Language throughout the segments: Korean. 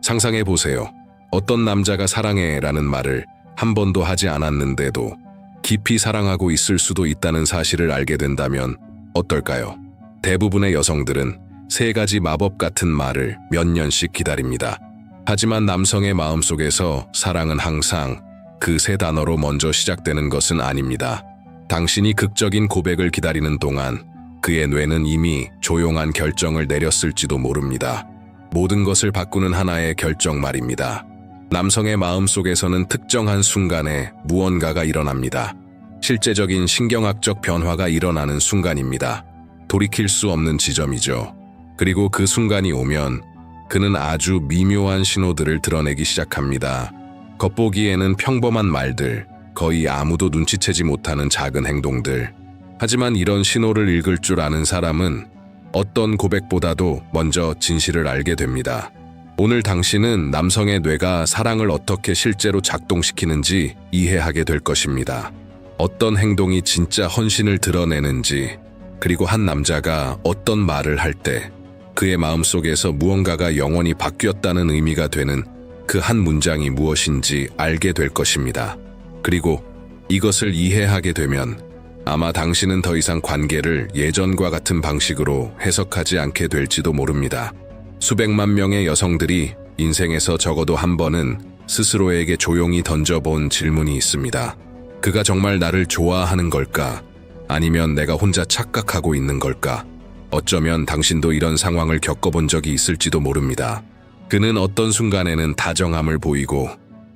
상상해 보세요. 어떤 남자가 사랑해라는 말을 한 번도 하지 않았는데도 깊이 사랑하고 있을 수도 있다는 사실을 알게 된다면 어떨까요? 대부분의 여성들은 세 가지 마법 같은 말을 몇 년씩 기다립니다. 하지만 남성의 마음속에서 사랑은 항상 그 세 단어로 먼저 시작되는 것은 아닙니다. 당신이 극적인 고백을 기다리는 동안 그의 뇌는 이미 조용한 결정을 내렸을지도 모릅니다. 모든 것을 바꾸는 하나의 결정 말입니다. 남성의 마음속에서는 특정한 순간에 무언가가 일어납니다. 실제적인 신경학적 변화가 일어나는 순간입니다. 돌이킬 수 없는 지점이죠. 그리고 그 순간이 오면 그는 아주 미묘한 신호들을 드러내기 시작합니다. 겉보기에는 평범한 말들, 거의 아무도 눈치채지 못하는 작은 행동들. 하지만 이런 신호를 읽을 줄 아는 사람은 어떤 고백보다도 먼저 진실을 알게 됩니다. 오늘 당신은 남성의 뇌가 사랑을 어떻게 실제로 작동시키는지 이해하게 될 것입니다. 어떤 행동이 진짜 헌신을 드러내는지, 그리고 한 남자가 어떤 말을 할 때 그의 마음속에서 무언가가 영원히 바뀌었다는 의미가 되는 그 한 문장이 무엇인지 알게 될 것입니다. 그리고 이것을 이해하게 되면 아마 당신은 더 이상 관계를 예전과 같은 방식으로 해석하지 않게 될지도 모릅니다. 수백만 명의 여성들이 인생에서 적어도 한 번은 스스로에게 조용히 던져본 질문이 있습니다. 그가 정말 나를 좋아하는 걸까? 아니면 내가 혼자 착각하고 있는 걸까? 어쩌면 당신도 이런 상황을 겪어본 적이 있을지도 모릅니다. 그는 어떤 순간에는 다정함을 보이고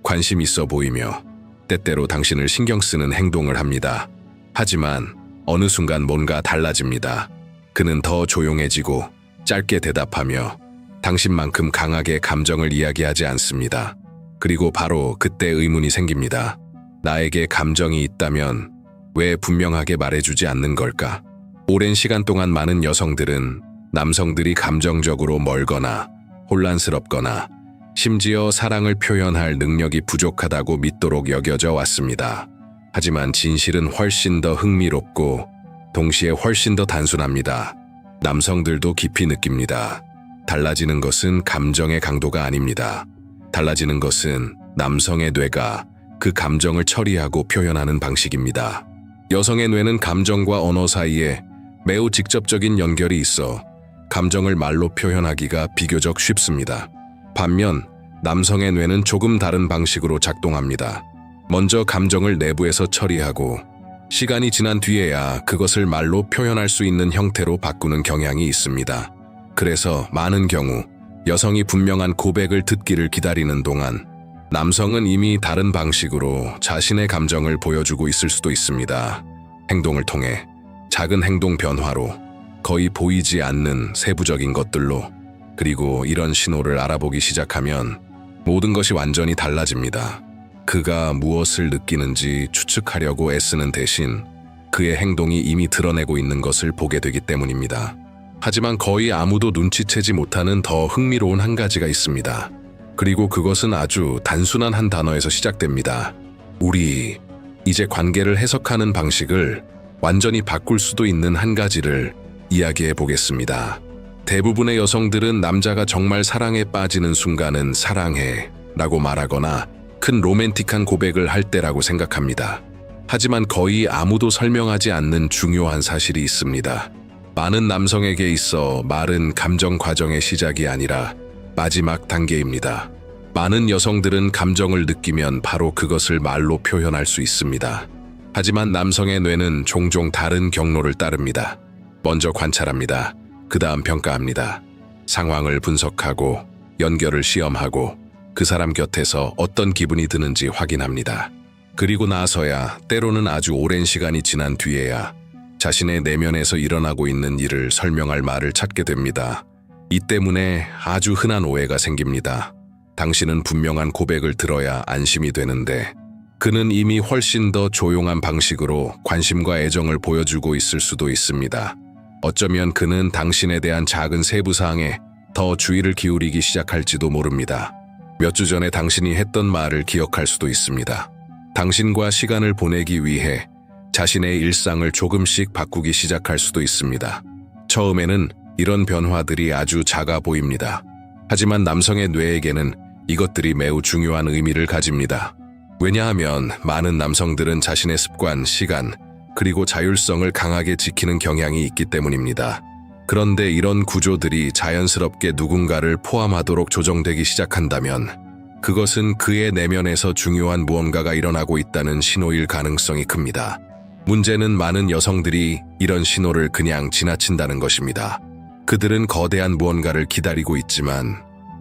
관심 있어 보이며 때때로 당신을 신경 쓰는 행동을 합니다. 하지만 어느 순간 뭔가 달라집니다. 그는 더 조용해지고 짧게 대답하며 당신만큼 강하게 감정을 이야기하지 않습니다. 그리고 바로 그때 의문이 생깁니다. 나에게 감정이 있다면 왜 분명하게 말해주지 않는 걸까? 오랜 시간 동안 많은 여성들은 남성들이 감정적으로 멀거나 혼란스럽거나 심지어 사랑을 표현할 능력이 부족하다고 믿도록 여겨져 왔습니다. 하지만 진실은 훨씬 더 흥미롭고 동시에 훨씬 더 단순합니다. 남성들도 깊이 느낍니다. 달라지는 것은 감정의 강도가 아닙니다. 달라지는 것은 남성의 뇌가 그 감정을 처리하고 표현하는 방식입니다. 여성의 뇌는 감정과 언어 사이에 매우 직접적인 연결이 있어 감정을 말로 표현하기가 비교적 쉽습니다. 반면 남성의 뇌는 조금 다른 방식으로 작동합니다. 먼저 감정을 내부에서 처리하고 시간이 지난 뒤에야 그것을 말로 표현할 수 있는 형태로 바꾸는 경향이 있습니다. 그래서 많은 경우 여성이 분명한 고백을 듣기를 기다리는 동안 남성은 이미 다른 방식으로 자신의 감정을 보여주고 있을 수도 있습니다. 행동을 통해 작은 행동 변화로 거의 보이지 않는 세부적인 것들로, 그리고 이런 신호를 알아보기 시작하면 모든 것이 완전히 달라집니다. 그가 무엇을 느끼는지 추측하려고 애쓰는 대신 그의 행동이 이미 드러내고 있는 것을 보게 되기 때문입니다. 하지만 거의 아무도 눈치채지 못하는 더 흥미로운 한 가지가 있습니다. 그리고 그것은 아주 단순한 한 단어에서 시작됩니다. 우리. 이제 관계를 해석하는 방식을 완전히 바꿀 수도 있는 한 가지를 이야기해 보겠습니다. 대부분의 여성들은 남자가 정말 사랑에 빠지는 순간은 사랑해 라고 말하거나 큰 로맨틱한 고백을 할 때라고 생각합니다. 하지만 거의 아무도 설명하지 않는 중요한 사실이 있습니다. 많은 남성에게 있어 말은 감정 과정의 시작이 아니라 마지막 단계입니다. 많은 여성들은 감정을 느끼면 바로 그것을 말로 표현할 수 있습니다. 하지만 남성의 뇌는 종종 다른 경로를 따릅니다. 먼저 관찰합니다. 그 다음 평가합니다. 상황을 분석하고 연결을 시험하고 그 사람 곁에서 어떤 기분이 드는지 확인합니다. 그리고 나서야 때로는 아주 오랜 시간이 지난 뒤에야 자신의 내면에서 일어나고 있는 일을 설명할 말을 찾게 됩니다. 이 때문에 아주 흔한 오해가 생깁니다. 당신은 분명한 고백을 들어야 안심이 되는데 그는 이미 훨씬 더 조용한 방식으로 관심과 애정을 보여주고 있을 수도 있습니다. 어쩌면 그는 당신에 대한 작은 세부사항에 더 주의를 기울이기 시작할지도 모릅니다. 몇 주 전에 당신이 했던 말을 기억할 수도 있습니다. 당신과 시간을 보내기 위해 자신의 일상을 조금씩 바꾸기 시작할 수도 있습니다. 처음에는 이런 변화들이 아주 작아 보입니다. 하지만 남성의 뇌에게는 이것들이 매우 중요한 의미를 가집니다. 왜냐하면 많은 남성들은 자신의 습관, 시간, 그리고 자율성을 강하게 지키는 경향이 있기 때문입니다. 그런데 이런 구조들이 자연스럽게 누군가를 포함하도록 조정되기 시작한다면 그것은 그의 내면에서 중요한 무언가가 일어나고 있다는 신호일 가능성이 큽니다. 문제는 많은 여성들이 이런 신호를 그냥 지나친다는 것입니다. 그들은 거대한 무언가를 기다리고 있지만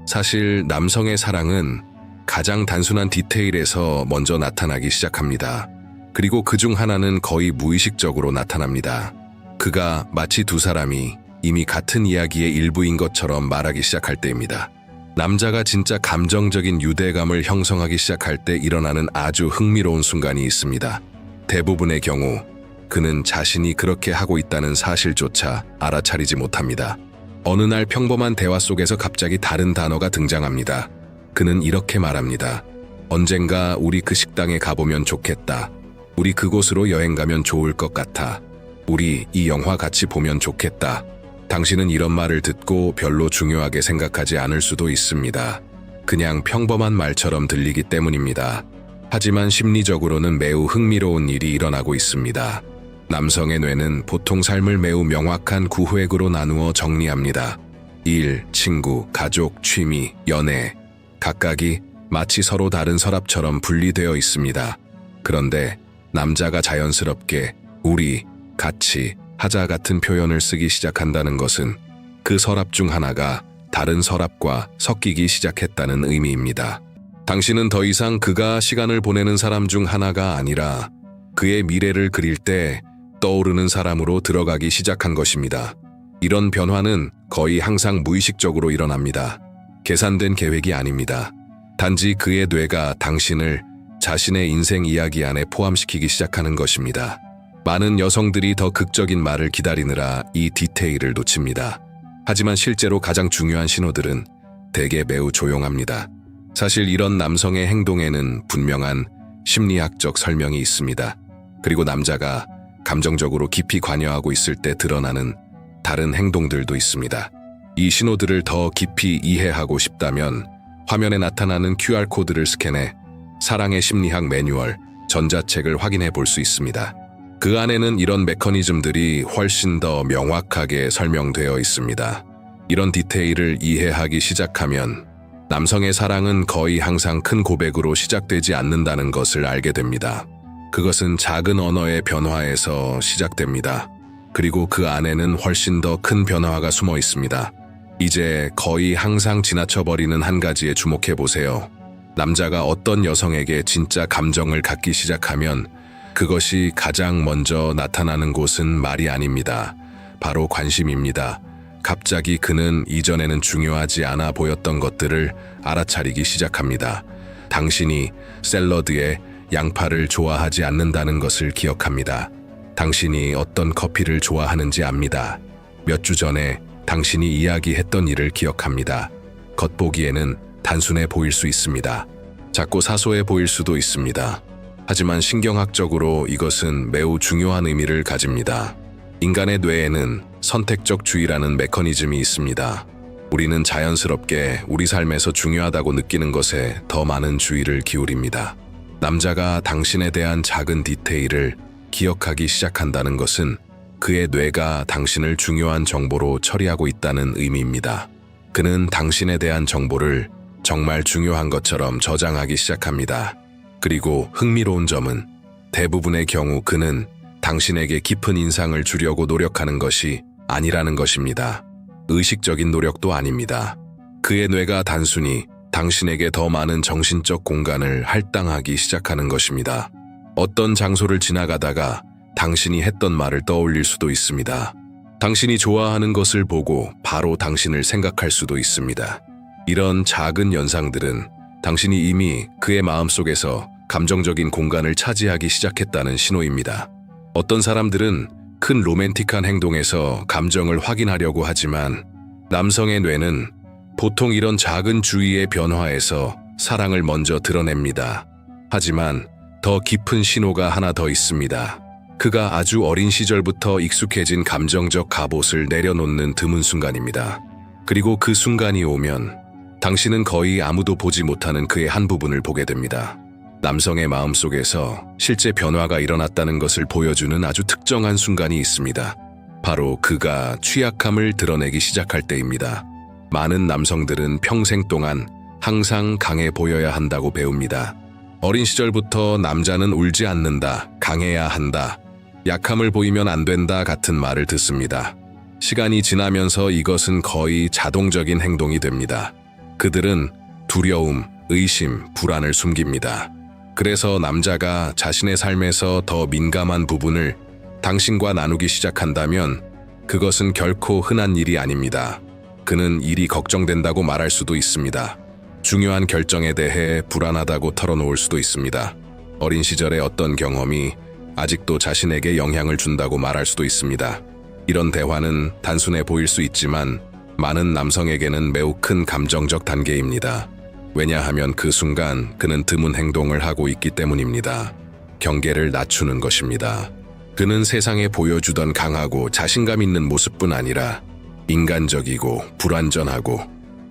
사실 남성의 사랑은 가장 단순한 디테일에서 먼저 나타나기 시작합니다. 그리고 그중 하나는 거의 무의식적으로 나타납니다. 그가 마치 두 사람이 이미 같은 이야기의 일부인 것처럼 말하기 시작할 때입니다. 남자가 진짜 감정적인 유대감을 형성하기 시작할 때 일어나는 아주 흥미로운 순간이 있습니다. 대부분의 경우 그는 자신이 그렇게 하고 있다는 사실조차 알아차리지 못합니다. 어느 날 평범한 대화 속에서 갑자기 다른 단어가 등장합니다. 그는 이렇게 말합니다. 언젠가 우리 그 식당에 가보면 좋겠다. 우리 그곳으로 여행 가면 좋을 것 같아. 우리 이 영화 같이 보면 좋겠다. 당신은 이런 말을 듣고 별로 중요하게 생각하지 않을 수도 있습니다. 그냥 평범한 말처럼 들리기 때문입니다. 하지만 심리적으로는 매우 흥미로운 일이 일어나고 있습니다. 남성의 뇌는 보통 삶을 매우 명확한 구획으로 나누어 정리합니다. 일, 친구, 가족, 취미, 연애, 각각이 마치 서로 다른 서랍처럼 분리되어 있습니다. 그런데 남자가 자연스럽게 우리, 같이, 하자 같은 표현을 쓰기 시작한다는 것은 그 서랍 중 하나가 다른 서랍과 섞이기 시작했다는 의미입니다. 당신은 더 이상 그가 시간을 보내는 사람 중 하나가 아니라 그의 미래를 그릴 때 떠오르는 사람으로 들어가기 시작한 것입니다. 이런 변화는 거의 항상 무의식적으로 일어납니다. 계산된 계획이 아닙니다. 단지 그의 뇌가 당신을 자신의 인생 이야기 안에 포함시키기 시작하는 것입니다. 많은 여성들이 더 극적인 말을 기다리느라 이 디테일을 놓칩니다. 하지만 실제로 가장 중요한 신호들은 대개 매우 조용합니다. 사실 이런 남성의 행동에는 분명한 심리학적 설명이 있습니다. 그리고 남자가 감정적으로 깊이 관여하고 있을 때 드러나는 다른 행동들도 있습니다. 이 신호들을 더 깊이 이해하고 싶다면 화면에 나타나는 QR코드를 스캔해 사랑의 심리학 매뉴얼, 전자책을 확인해 볼 수 있습니다. 그 안에는 이런 메커니즘들이 훨씬 더 명확하게 설명되어 있습니다. 이런 디테일을 이해하기 시작하면 남성의 사랑은 거의 항상 큰 고백으로 시작되지 않는다는 것을 알게 됩니다. 그것은 작은 언어의 변화에서 시작됩니다. 그리고 그 안에는 훨씬 더 큰 변화가 숨어 있습니다. 이제 거의 항상 지나쳐버리는 한 가지에 주목해 보세요. 남자가 어떤 여성에게 진짜 감정을 갖기 시작하면 그것이 가장 먼저 나타나는 곳은 말이 아닙니다. 바로 관심입니다. 갑자기 그는 이전에는 중요하지 않아 보였던 것들을 알아차리기 시작합니다. 당신이 샐러드에 양파를 좋아하지 않는다는 것을 기억합니다. 당신이 어떤 커피를 좋아하는지 압니다. 몇 주 전에 당신이 이야기했던 일을 기억합니다. 겉보기에는 단순해 보일 수 있습니다. 작고 사소해 보일 수도 있습니다. 하지만 신경학적으로 이것은 매우 중요한 의미를 가집니다. 인간의 뇌에는 선택적 주의라는 메커니즘이 있습니다. 우리는 자연스럽게 우리 삶에서 중요하다고 느끼는 것에 더 많은 주의를 기울입니다. 남자가 당신에 대한 작은 디테일을 기억하기 시작한다는 것은 그의 뇌가 당신을 중요한 정보로 처리하고 있다는 의미입니다. 그는 당신에 대한 정보를 정말 중요한 것처럼 저장하기 시작합니다. 그리고 흥미로운 점은 대부분의 경우 그는 당신에게 깊은 인상을 주려고 노력하는 것이 아니라는 것입니다. 의식적인 노력도 아닙니다. 그의 뇌가 단순히 당신에게 더 많은 정신적 공간을 할당하기 시작하는 것입니다. 어떤 장소를 지나가다가 당신이 했던 말을 떠올릴 수도 있습니다. 당신이 좋아하는 것을 보고 바로 당신을 생각할 수도 있습니다. 이런 작은 연상들은 당신이 이미 그의 마음속에서 감정적인 공간을 차지하기 시작했다는 신호입니다. 어떤 사람들은 큰 로맨틱한 행동에서 감정을 확인하려고 하지만 남성의 뇌는 보통 이런 작은 주의의 변화에서 사랑을 먼저 드러냅니다. 하지만 더 깊은 신호가 하나 더 있습니다. 그가 아주 어린 시절부터 익숙해진 감정적 갑옷을 내려놓는 드문 순간입니다. 그리고 그 순간이 오면 당신은 거의 아무도 보지 못하는 그의 한 부분을 보게 됩니다. 남성의 마음속에서 실제 변화가 일어났다는 것을 보여주는 아주 특정한 순간이 있습니다. 바로 그가 취약함을 드러내기 시작할 때입니다. 많은 남성들은 평생 동안 항상 강해 보여야 한다고 배웁니다. 어린 시절부터 남자는 울지 않는다, 강해야 한다, 약함을 보이면 안 된다 같은 말을 듣습니다. 시간이 지나면서 이것은 거의 자동적인 행동이 됩니다. 그들은 두려움, 의심, 불안을 숨깁니다. 그래서 남자가 자신의 삶에서 더 민감한 부분을 당신과 나누기 시작한다면 그것은 결코 흔한 일이 아닙니다. 그는 일이 걱정된다고 말할 수도 있습니다. 중요한 결정에 대해 불안하다고 털어놓을 수도 있습니다. 어린 시절의 어떤 경험이 아직도 자신에게 영향을 준다고 말할 수도 있습니다. 이런 대화는 단순해 보일 수 있지만 많은 남성에게는 매우 큰 감정적 단계입니다. 왜냐하면 그 순간 그는 드문 행동을 하고 있기 때문입니다. 경계를 낮추는 것입니다. 그는 세상에 보여주던 강하고 자신감 있는 모습뿐 아니라 인간적이고 불완전하고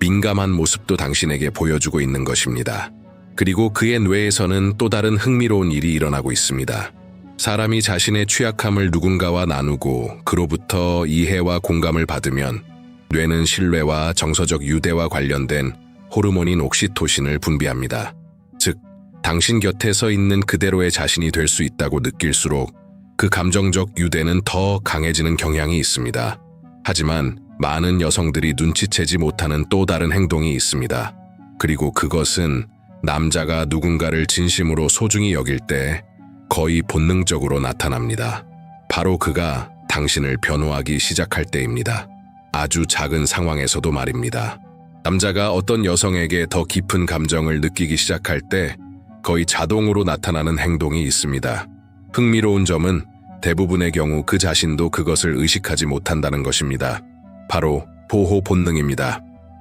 민감한 모습도 당신에게 보여주고 있는 것입니다. 그리고 그의 뇌에서는 또 다른 흥미로운 일이 일어나고 있습니다. 사람이 자신의 취약함을 누군가와 나누고 그로부터 이해와 공감을 받으면 뇌는 신뢰와 정서적 유대와 관련된 호르몬인 옥시토신을 분비합니다. 즉, 당신 곁에 서 있는 그대로의 자신이 될 수 있다고 느낄수록 그 감정적 유대는 더 강해지는 경향이 있습니다. 하지만 많은 여성들이 눈치채지 못하는 또 다른 행동이 있습니다. 그리고 그것은 남자가 누군가를 진심으로 소중히 여길 때 거의 본능적으로 나타납니다. 바로 그가 당신을 변호하기 시작할 때입니다. 아주 작은 상황에서도 말입니다. 남자가 어떤 여성에게 더 깊은 감정을 느끼기 시작할 때 거의 자동으로 나타나는 행동이 있습니다. 흥미로운 점은 대부분의 경우 그 자신도 그것을 의식하지 못한다는 것입니다. 바로 보호 본능입니다.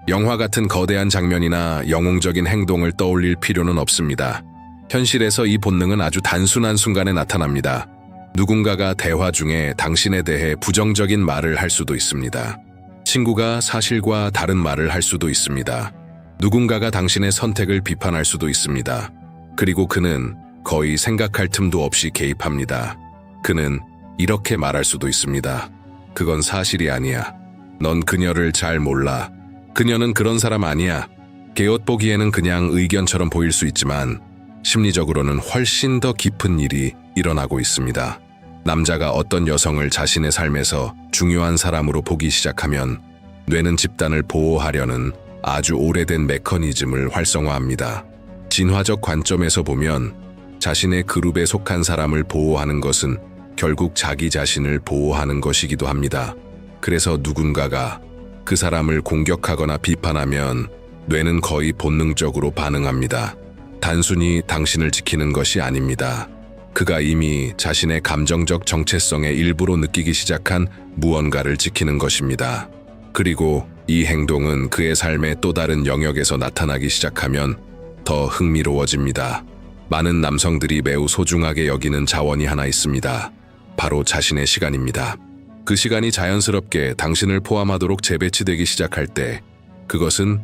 영화 같은 거대한 장면이나 영웅적인 행동을 떠올릴 필요는 없습니다. 현실에서 이 본능은 아주 단순한 순간에 나타납니다. 누군가가 대화 중에 당신에 대해 부정적인 말을 할 수도 있습니다. 친구가 사실과 다른 말을 할 수도 있습니다. 누군가가 당신의 선택을 비판할 수도 있습니다. 그리고 그는 거의 생각할 틈도 없이 개입합니다. 그는 이렇게 말할 수도 있습니다. 그건 사실이 아니야. 넌 그녀를 잘 몰라. 그녀는 그런 사람 아니야. 겉보기에는 그냥 의견처럼 보일 수 있지만 심리적으로는 훨씬 더 깊은 일이 일어나고 있습니다. 남자가 어떤 여성을 자신의 삶에서 중요한 사람으로 보기 시작하면 뇌는 집단을 보호하려는 아주 오래된 메커니즘을 활성화합니다. 진화적 관점에서 보면 자신의 그룹에 속한 사람을 보호하는 것은 결국 자기 자신을 보호하는 것이기도 합니다. 그래서 누군가가 그 사람을 공격하거나 비판하면 뇌는 거의 본능적으로 반응합니다. 단순히 당신을 지키는 것이 아닙니다. 그가 이미 자신의 감정적 정체성의 일부로 느끼기 시작한 무언가를 지키는 것입니다. 그리고 이 행동은 그의 삶의 또 다른 영역에서 나타나기 시작하면 더 흥미로워집니다. 많은 남성들이 매우 소중하게 여기는 자원이 하나 있습니다. 바로 자신의 시간입니다. 그 시간이 자연스럽게 당신을 포함하도록 재배치되기 시작할 때 그것은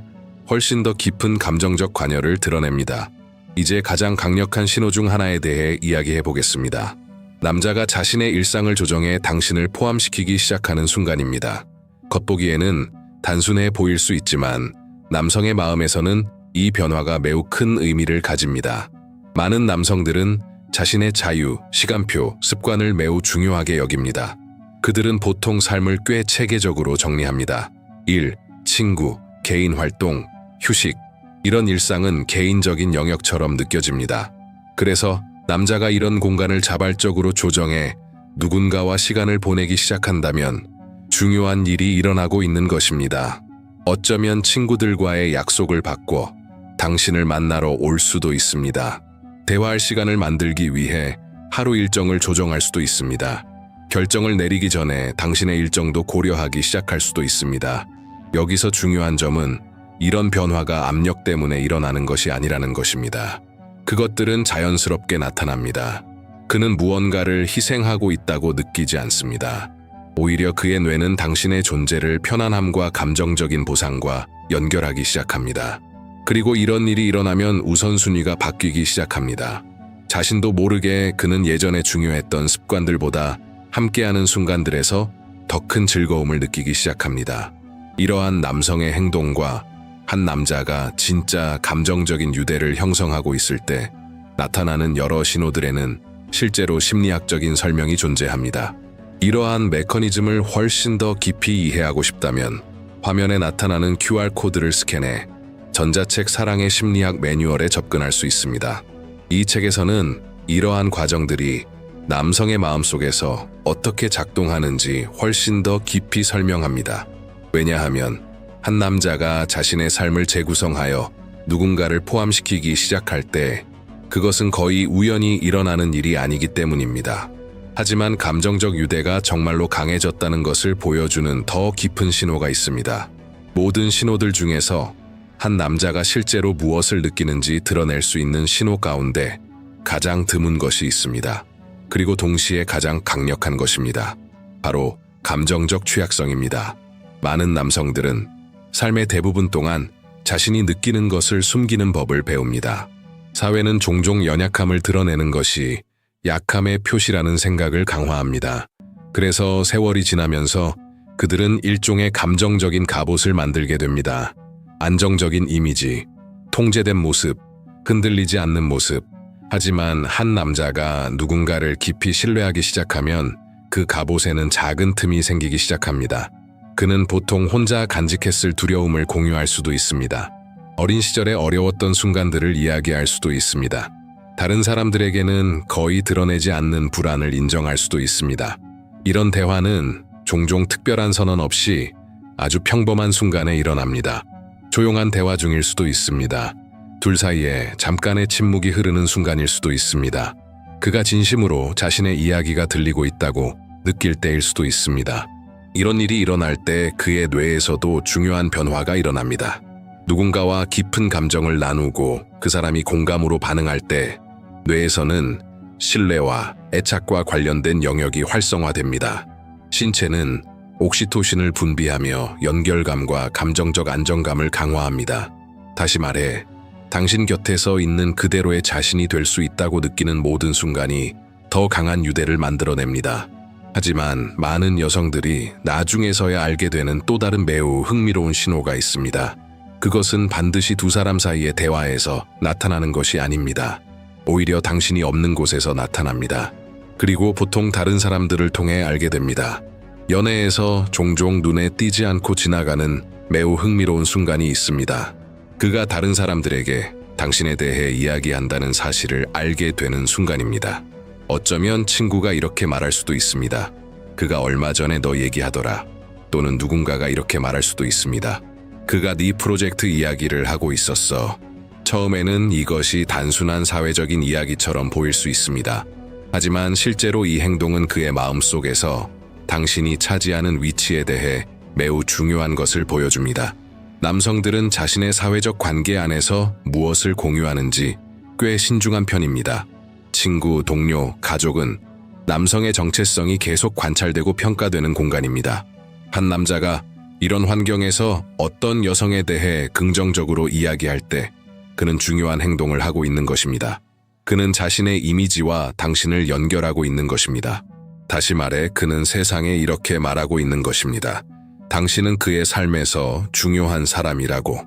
훨씬 더 깊은 감정적 관여를 드러냅니다. 이제 가장 강력한 신호 중 하나에 대해 이야기해 보겠습니다. 남자가 자신의 일상을 조정해 당신을 포함시키기 시작하는 순간입니다. 겉보기에는 단순해 보일 수 있지만 남성의 마음에서는 이 변화가 매우 큰 의미를 가집니다. 많은 남성들은 자신의 자유, 시간표, 습관을 매우 중요하게 여깁니다. 그들은 보통 삶을 꽤 체계적으로 정리합니다. 일, 친구, 개인 활동, 휴식, 이런 일상은 개인적인 영역처럼 느껴집니다. 그래서 남자가 이런 공간을 자발적으로 조정해 누군가와 시간을 보내기 시작한다면 중요한 일이 일어나고 있는 것입니다. 어쩌면 친구들과의 약속을 바꿔 당신을 만나러 올 수도 있습니다. 대화할 시간을 만들기 위해 하루 일정을 조정할 수도 있습니다. 결정을 내리기 전에 당신의 일정도 고려하기 시작할 수도 있습니다. 여기서 중요한 점은 이런 변화가 압력 때문에 일어나는 것이 아니라는 것입니다. 그것들은 자연스럽게 나타납니다. 그는 무언가를 희생하고 있다고 느끼지 않습니다. 오히려 그의 뇌는 당신의 존재를 편안함과 감정적인 보상과 연결하기 시작합니다. 그리고 이런 일이 일어나면 우선순위가 바뀌기 시작합니다. 자신도 모르게 그는 예전에 중요했던 습관들보다 함께하는 순간들에서 더 큰 즐거움을 느끼기 시작합니다. 이러한 남성의 행동과 한 남자가 진짜 감정적인 유대를 형성하고 있을 때 나타나는 여러 신호들에는 실제로 심리학적인 설명이 존재합니다. 이러한 메커니즘을 훨씬 더 깊이 이해하고 싶다면 화면에 나타나는 QR코드를 스캔해 전자책 사랑의 심리학 매뉴얼에 접근할 수 있습니다. 이 책에서는 이러한 과정들이 남성의 마음속에서 어떻게 작동하는지 훨씬 더 깊이 설명합니다. 왜냐하면 한 남자가 자신의 삶을 재구성하여 누군가를 포함시키기 시작할 때 그것은 거의 우연히 일어나는 일이 아니기 때문입니다. 하지만 감정적 유대가 정말로 강해졌다는 것을 보여주는 더 깊은 신호가 있습니다. 모든 신호들 중에서 한 남자가 실제로 무엇을 느끼는지 드러낼 수 있는 신호 가운데 가장 드문 것이 있습니다. 그리고 동시에 가장 강력한 것입니다. 바로 감정적 취약성입니다. 많은 남성들은 삶의 대부분 동안 자신이 느끼는 것을 숨기는 법을 배웁니다. 사회는 종종 연약함을 드러내는 것이 약함의 표시라는 생각을 강화합니다. 그래서 세월이 지나면서 그들은 일종의 감정적인 갑옷을 만들게 됩니다. 안정적인 이미지, 통제된 모습, 흔들리지 않는 모습. 하지만 한 남자가 누군가를 깊이 신뢰하기 시작하면 그 갑옷에는 작은 틈이 생기기 시작합니다. 그는 보통 혼자 간직했을 두려움을 공유할 수도 있습니다. 어린 시절에 어려웠던 순간들을 이야기할 수도 있습니다. 다른 사람들에게는 거의 드러내지 않는 불안을 인정할 수도 있습니다. 이런 대화는 종종 특별한 선언 없이 아주 평범한 순간에 일어납니다. 조용한 대화 중일 수도 있습니다. 둘 사이에 잠깐의 침묵이 흐르는 순간일 수도 있습니다. 그가 진심으로 자신의 이야기가 들리고 있다고 느낄 때일 수도 있습니다. 이런 일이 일어날 때 그의 뇌에서도 중요한 변화가 일어납니다. 누군가와 깊은 감정을 나누고 그 사람이 공감으로 반응할 때 뇌에서는 신뢰와 애착과 관련된 영역이 활성화됩니다. 신체는 옥시토신을 분비하며 연결감과 감정적 안정감을 강화합니다. 다시 말해, 당신 곁에서 있는 그대로의 자신이 될 수 있다고 느끼는 모든 순간이 더 강한 유대를 만들어냅니다. 하지만 많은 여성들이 나중에서야 알게 되는 또 다른 매우 흥미로운 신호가 있습니다. 그것은 반드시 두 사람 사이의 대화에서 나타나는 것이 아닙니다. 오히려 당신이 없는 곳에서 나타납니다. 그리고 보통 다른 사람들을 통해 알게 됩니다. 연애에서 종종 눈에 띄지 않고 지나가는 매우 흥미로운 순간이 있습니다. 그가 다른 사람들에게 당신에 대해 이야기한다는 사실을 알게 되는 순간입니다. 어쩌면 친구가 이렇게 말할 수도 있습니다. 그가 얼마 전에 너 얘기하더라. 또는 누군가가 이렇게 말할 수도 있습니다. 그가 네 프로젝트 이야기를 하고 있었어. 처음에는 이것이 단순한 사회적인 이야기처럼 보일 수 있습니다. 하지만 실제로 이 행동은 그의 마음속에서 당신이 차지하는 위치에 대해 매우 중요한 것을 보여줍니다. 남성들은 자신의 사회적 관계 안에서 무엇을 공유하는지 꽤 신중한 편입니다. 친구, 동료, 가족은 남성의 정체성이 계속 관찰되고 평가되는 공간입니다. 한 남자가 이런 환경에서 어떤 여성에 대해 긍정적으로 이야기할 때 그는 중요한 행동을 하고 있는 것입니다. 그는 자신의 이미지와 당신을 연결하고 있는 것입니다. 다시 말해 그는 세상에 이렇게 말하고 있는 것입니다. 당신은 그의 삶에서 중요한 사람이라고.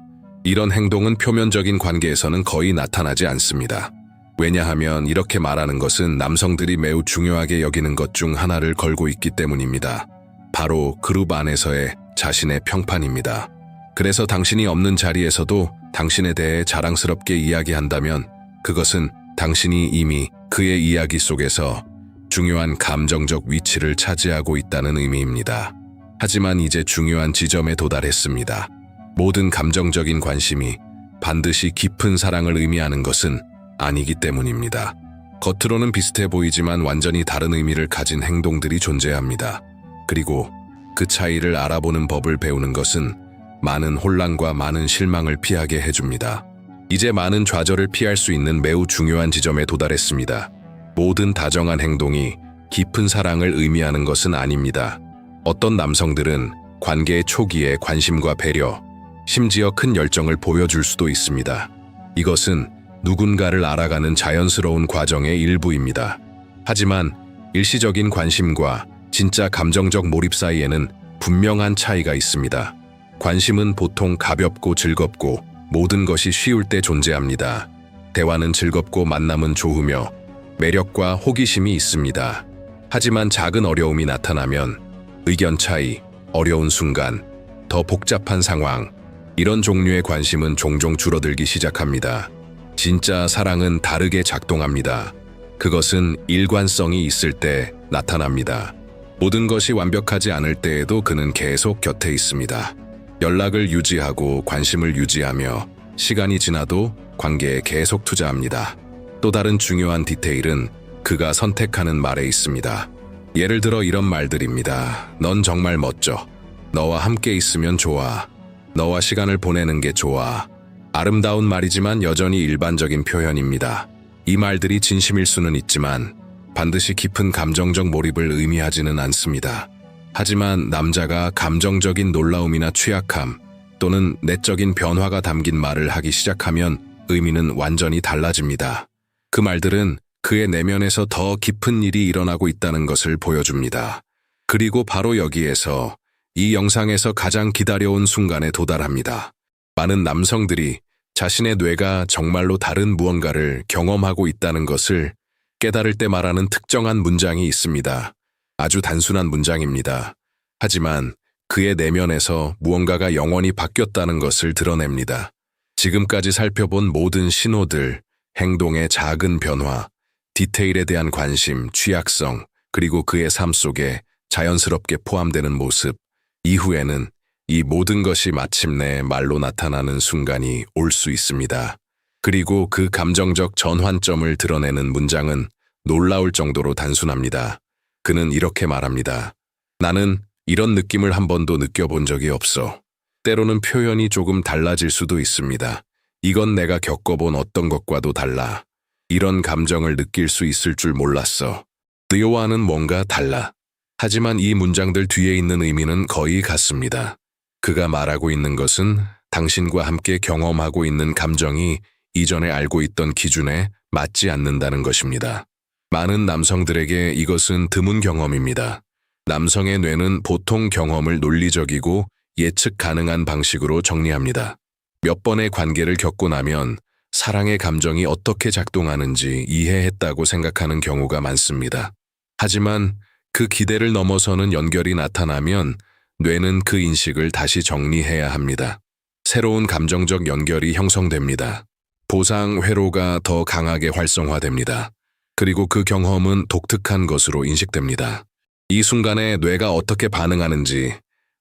이런 행동은 표면적인 관계에서는 거의 나타나지 않습니다. 왜냐하면 이렇게 말하는 것은 남성들이 매우 중요하게 여기는 것 중 하나를 걸고 있기 때문입니다. 바로 그룹 안에서의 자신의 평판입니다. 그래서 당신이 없는 자리에서도 당신에 대해 자랑스럽게 이야기한다면 그것은 당신이 이미 그의 이야기 속에서 중요한 감정적 위치를 차지하고 있다는 의미입니다. 하지만 이제 중요한 지점에 도달했습니다. 모든 감정적인 관심이 반드시 깊은 사랑을 의미하는 것은 아니기 때문입니다. 겉으로는 비슷해 보이지만 완전히 다른 의미를 가진 행동들이 존재합니다. 그리고 그 차이를 알아보는 법을 배우는 것은 많은 혼란과 많은 실망을 피하게 해줍니다. 이제 많은 좌절을 피할 수 있는 매우 중요한 지점에 도달했습니다. 모든 다정한 행동이 깊은 사랑을 의미하는 것은 아닙니다. 어떤 남성들은 관계의 초기에 관심과 배려, 심지어 큰 열정을 보여줄 수도 있습니다. 이것은 누군가를 알아가는 자연스러운 과정의 일부입니다. 하지만 일시적인 관심과 진짜 감정적 몰입 사이에는 분명한 차이가 있습니다. 관심은 보통 가볍고 즐겁고 모든 것이 쉬울 때 존재합니다. 대화는 즐겁고 만남은 좋으며 매력과 호기심이 있습니다. 하지만 작은 어려움이 나타나면 의견 차이, 어려운 순간, 더 복잡한 상황, 이런 종류의 관심은 종종 줄어들기 시작합니다. 진짜 사랑은 다르게 작동합니다. 그것은 일관성이 있을 때 나타납니다. 모든 것이 완벽하지 않을 때에도 그는 계속 곁에 있습니다. 연락을 유지하고 관심을 유지하며 시간이 지나도 관계에 계속 투자합니다. 또 다른 중요한 디테일은 그가 선택하는 말에 있습니다. 예를 들어 이런 말들입니다. 넌 정말 멋져. 너와 함께 있으면 좋아. 너와 시간을 보내는 게 좋아. 아름다운 말이지만 여전히 일반적인 표현입니다. 이 말들이 진심일 수는 있지만 반드시 깊은 감정적 몰입을 의미하지는 않습니다. 하지만 남자가 감정적인 놀라움이나 취약함 또는 내적인 변화가 담긴 말을 하기 시작하면 의미는 완전히 달라집니다. 그 말들은 그의 내면에서 더 깊은 일이 일어나고 있다는 것을 보여줍니다. 그리고 바로 여기에서 이 영상에서 가장 기다려온 순간에 도달합니다. 많은 남성들이 자신의 뇌가 정말로 다른 무언가를 경험하고 있다는 것을 깨달을 때 말하는 특정한 문장이 있습니다. 아주 단순한 문장입니다. 하지만 그의 내면에서 무언가가 영원히 바뀌었다는 것을 드러냅니다. 지금까지 살펴본 모든 신호들, 행동의 작은 변화, 디테일에 대한 관심, 취약성, 그리고 그의 삶 속에 자연스럽게 포함되는 모습, 이후에는 이 모든 것이 마침내 말로 나타나는 순간이 올 수 있습니다. 그리고 그 감정적 전환점을 드러내는 문장은 놀라울 정도로 단순합니다. 그는 이렇게 말합니다. 나는 이런 느낌을 한 번도 느껴본 적이 없어. 때로는 표현이 조금 달라질 수도 있습니다. 이건 내가 겪어본 어떤 것과도 달라. 이런 감정을 느낄 수 있을 줄 몰랐어. 너와는 뭔가 달라. 하지만 이 문장들 뒤에 있는 의미는 거의 같습니다. 그가 말하고 있는 것은 당신과 함께 경험하고 있는 감정이 이전에 알고 있던 기준에 맞지 않는다는 것입니다. 많은 남성들에게 이것은 드문 경험입니다. 남성의 뇌는 보통 경험을 논리적이고 예측 가능한 방식으로 정리합니다. 몇 번의 관계를 겪고 나면 사랑의 감정이 어떻게 작동하는지 이해했다고 생각하는 경우가 많습니다. 하지만 그 기대를 넘어서는 연결이 나타나면 뇌는 그 인식을 다시 정리해야 합니다. 새로운 감정적 연결이 형성됩니다. 보상 회로가 더 강하게 활성화됩니다. 그리고 그 경험은 독특한 것으로 인식됩니다. 이 순간에 뇌가 어떻게 반응하는지,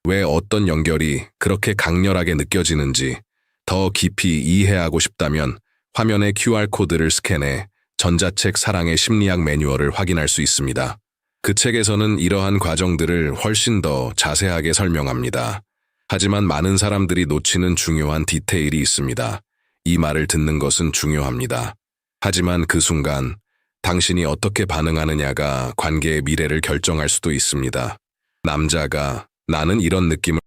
왜 어떤 연결이 그렇게 강렬하게 느껴지는지 더 깊이 이해하고 싶다면 화면의 QR코드를 스캔해 전자책 사랑의 심리학 매뉴얼을 확인할 수 있습니다. 그 책에서는 이러한 과정들을 훨씬 더 자세하게 설명합니다. 하지만 많은 사람들이 놓치는 중요한 디테일이 있습니다. 이 말을 듣는 것은 중요합니다. 하지만 그 순간 당신이 어떻게 반응하느냐가 관계의 미래를 결정할 수도 있습니다. 남자가 나는 이런 느낌을